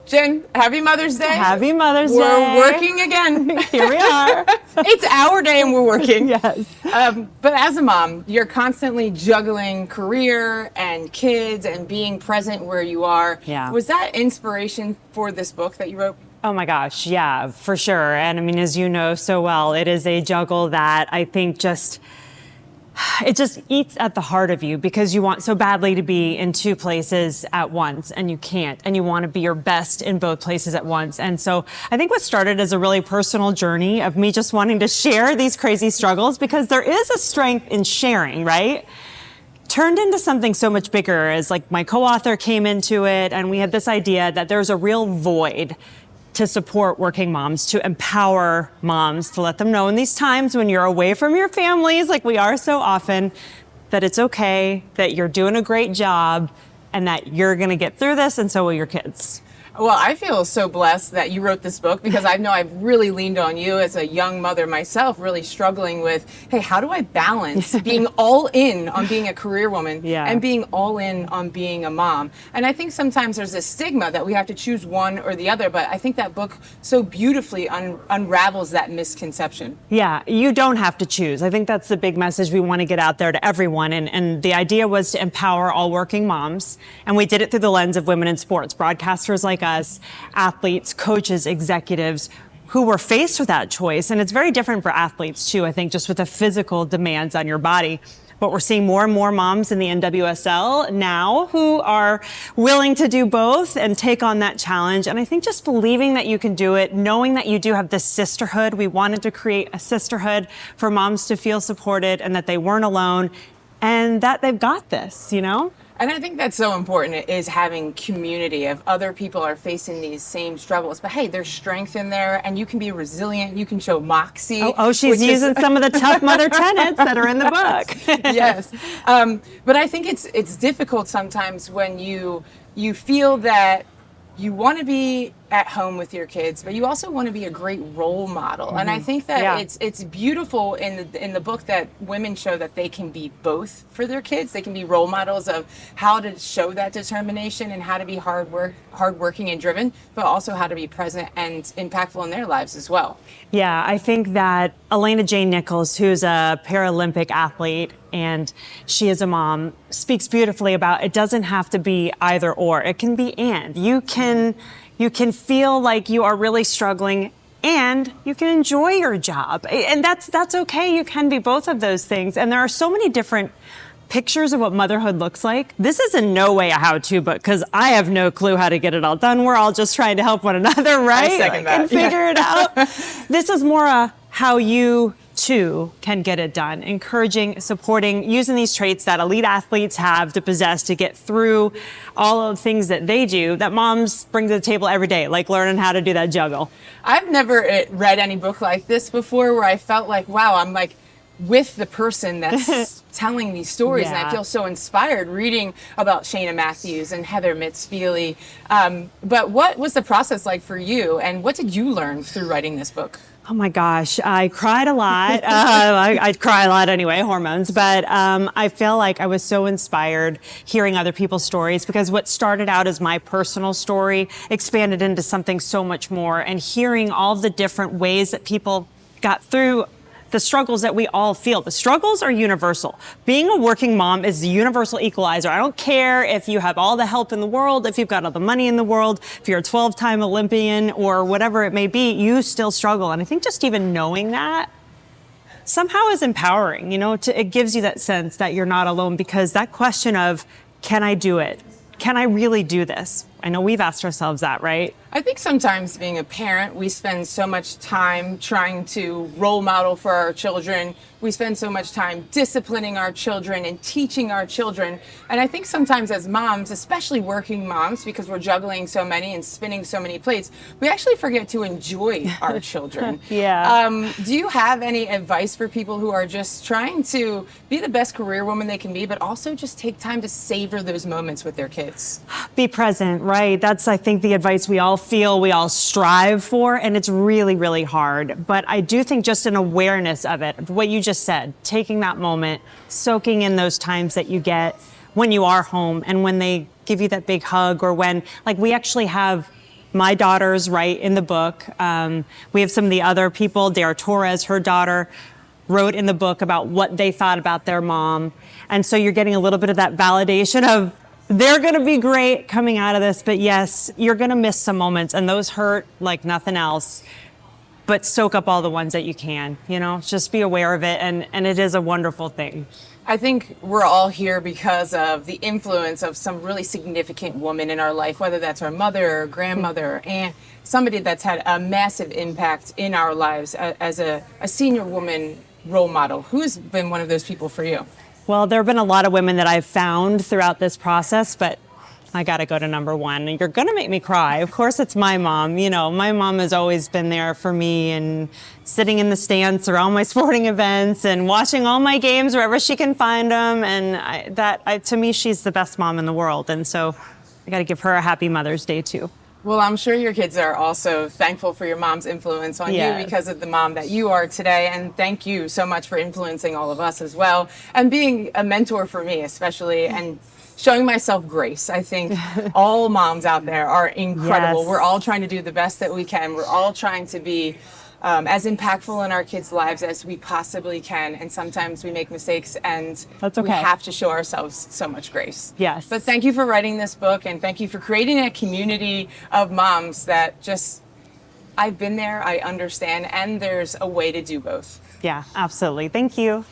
Jen, happy Mother's Day. Happy Mother's Day. We're working again. Here we are. It's our day and we're working. Yes. But as a mom, you're constantly juggling career and kids and being present where you are. Yeah. Was that inspiration for this book that you wrote? Oh my gosh, yeah, for sure. And I mean, as you know so well, it is a juggle that I think it just eats at the heart of you because you want so badly to be in two places at once and you can't, and you want to be your best in both places at once. And so I think what started as a really personal journey of me just wanting to share these crazy struggles, because there is a strength in sharing, right? Turned into something so much bigger as like my co-author came into it, and we had this idea that there's a real void to support working moms, to empower moms, to let them know in these times when you're away from your families, like we are so often, that it's okay, that you're doing a great job, and that you're gonna get through this, and so will your kids. Well, I feel so blessed that you wrote this book, because I know I've really leaned on you as a young mother myself, really struggling with, hey, how do I balance being all in on being a career woman and being all in on being a mom? And I think sometimes there's a stigma that we have to choose one or the other, but I think that book so beautifully unravels that misconception. Yeah, you don't have to choose. I think that's the big message we want to get out there to everyone. And the idea was to empower all working moms. And we did it through the lens of women in sports, broadcasters like us, athletes, coaches, executives who were faced with that choice. And it's very different for athletes too, I think, just with the physical demands on your body. But we're seeing more and more moms in the NWSL now who are willing to do both and take on that challenge. And I think just believing that you can do it, knowing that you do have this sisterhood. We wanted to create a sisterhood for moms to feel supported and that they weren't alone and that they've got this, you know? And I think that's so important, is having community of other people are facing these same struggles. But hey, there's strength in there, and you can be resilient. You can show moxie. Oh, she's using some of the tough mother tenets that are in the book. Yes. But I think it's difficult sometimes when you feel that you want to be at home with your kids, but you also want to be a great role model. Mm-hmm. And I think that it's beautiful in the book that women show that they can be both for their kids. They can be role models of how to show that determination and how to be hardworking and driven, but also how to be present and impactful in their lives as well. Yeah, I think that Elena Jane Nichols, who's a Paralympic athlete and she is a mom, speaks beautifully about it doesn't have to be either or. It can be and. You can feel like you are really struggling and you can enjoy your job. And that's okay. You can be both of those things. And there are so many different pictures of what motherhood looks like. This is in no way a how-to book because I have no clue how to get it all done. We're all just trying to help one another, right? I second that. And figure it out. This is more a how you too can get it done, encouraging, supporting, using these traits that elite athletes have to possess to get through all of the things that they do that moms bring to the table every day, like learning how to do that juggle. I've never read any book like this before where I felt like, wow, I'm like with the person that's telling these stories. And I feel so inspired reading about Shayna Matthews and Heather Mitz-Feely. But what was the process like for you, and what did you learn through writing this book? Oh my gosh, I cried a lot. I cry a lot anyway, hormones. But I feel like I was so inspired hearing other people's stories, because what started out as my personal story expanded into something so much more. And hearing all the different ways that people got through the struggles that we all feel. The struggles are universal. Being a working mom is the universal equalizer. I don't care if you have all the help in the world, if you've got all the money in the world, if you're a 12-time Olympian or whatever it may be, you still struggle. And I think just even knowing that somehow is empowering, you know, it gives you that sense that you're not alone, because that question of, can I do it? Can I really do this? I know we've asked ourselves that, right? I think sometimes being a parent, we spend so much time trying to role model for our children. We spend so much time disciplining our children and teaching our children. And I think sometimes as moms, especially working moms, because we're juggling so many and spinning so many plates, we actually forget to enjoy our children. Do you have any advice for people who are just trying to be the best career woman they can be, but also just take time to savor those moments with their kids? Be present, right? That's, I think, the advice we all feel, we all strive for, and it's really, really hard. But I do think just an awareness of it, what you just said, taking that moment, soaking in those times that you get when you are home and when they give you that big hug, or when, like, we actually have My daughters write in the book. We have some of the other people, Dara Torres, her daughter, wrote in the book about what they thought about their mom. And so you're getting a little bit of that validation of they're going to be great coming out of this. But yes, you're going to miss some moments, and those hurt like nothing else. But soak up all the ones that you can, just be aware of it. And it is a wonderful thing. I think we're all here because of the influence of some really significant woman in our life, whether that's our mother or grandmother or aunt, somebody that's had a massive impact in our lives as a senior woman role model. Who's been one of those people for you? Well, there have been a lot of women that I've found throughout this process, but I got to go to number one. And you're going to make me cry. Of course, it's my mom. My mom has always been there for me and sitting in the stands around my sporting events and watching all my games wherever she can find them. And to me, she's the best mom in the world. And so I got to give her a happy Mother's Day, too. Well, I'm sure your kids are also thankful for your mom's influence on you because of the mom that you are today. And thank you so much for influencing all of us as well. And being a mentor for me, especially, and showing myself grace. I think all moms out there are incredible. We're all trying to do the best that we can. We're all trying to be as impactful in our kids' lives as we possibly can. And sometimes we make mistakes, and that's okay. We have to show ourselves so much grace. Yes. But thank you for writing this book, and thank you for creating a community of moms that just, I've been there, I understand, and there's a way to do both. Yeah, absolutely. Thank you.